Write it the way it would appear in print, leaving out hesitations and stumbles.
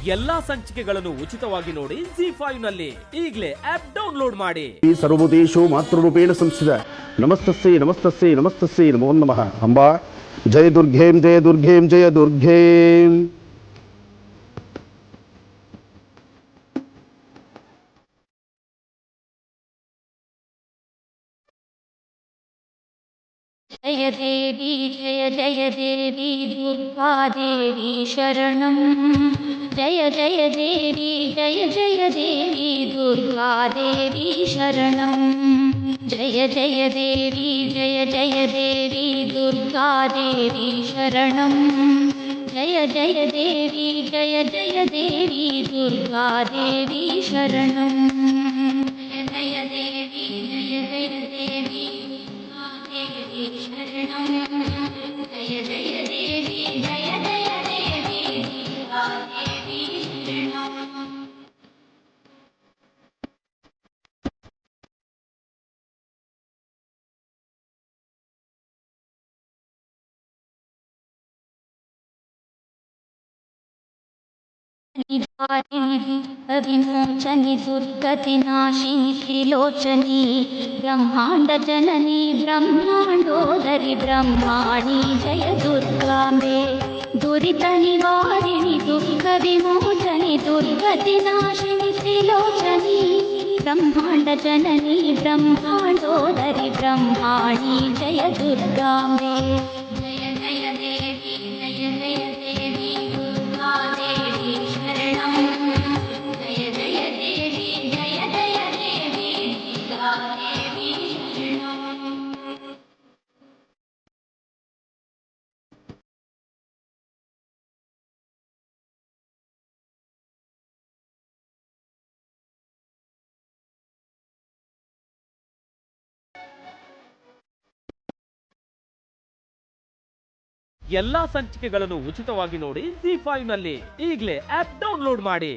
ಎಲ್ಲಾ ಸಂಚಿಕೆಗಳನ್ನು ಉಚಿತವಾಗಿ ನೋಡಿ ZEE5 ನಲ್ಲಿ ಈಗಲೇ ಆಪ್ ಡೌನ್ಲೋಡ್ ಮಾಡಿ. ಸರ್ವಭೂತೇಷು ಮಾತೃರೂಪೇಣ ಸಂಸ್ಥಿತ ನಮಸ್ತಸ್ಸೈ ನಮಸ್ತಸ್ಸೈ ನಮಸ್ತಸ್ಸೈ ನಮೋ ನಮಃ. ಅಂಬಾ ಜಯ ದುರ್ಗೇಂ ಜಯ ದುರ್ಗೇಂ ಜಯ ದುರ್ಗೇಂ. जय देवी दुर्गा देवी शरणं. जय देवी दुर्गा देवी शरणं. जय देवी दुर्गा देवी शरणं. जय देवी दुर्गा देवी शरणं. जय देवी शरणं. जय देवी दुर्गा देवी शरणं. विमोचनि दुर्गतिनाशिनि त्रिलोचनी ब्रह्मांड जननी ब्रह्मांडोदरि ब्रह्माणी जय दुर्गांबे. दुरित निवारिणि दुःख विमोचनि दुर्गतिनाशिनि त्रिलोचनी ब्रह्मांड जननी ब्रह्मांडोदरि ब्रह्माणी जय दुर्गांबे. जय देवी दुर्गा देवी शरणं. जय देवी दुर्गा देवी शरणं. ಎಲ್ಲಾ ಸಂಚಿಕೆಗಳನ್ನು ಉಚಿತವಾಗಿ ನೋಡಿ ZEE5 ನಲ್ಲಿ ಈಗಲೇ ಆಪ್ ಡೌನ್ಲೋಡ್ ಮಾಡಿ.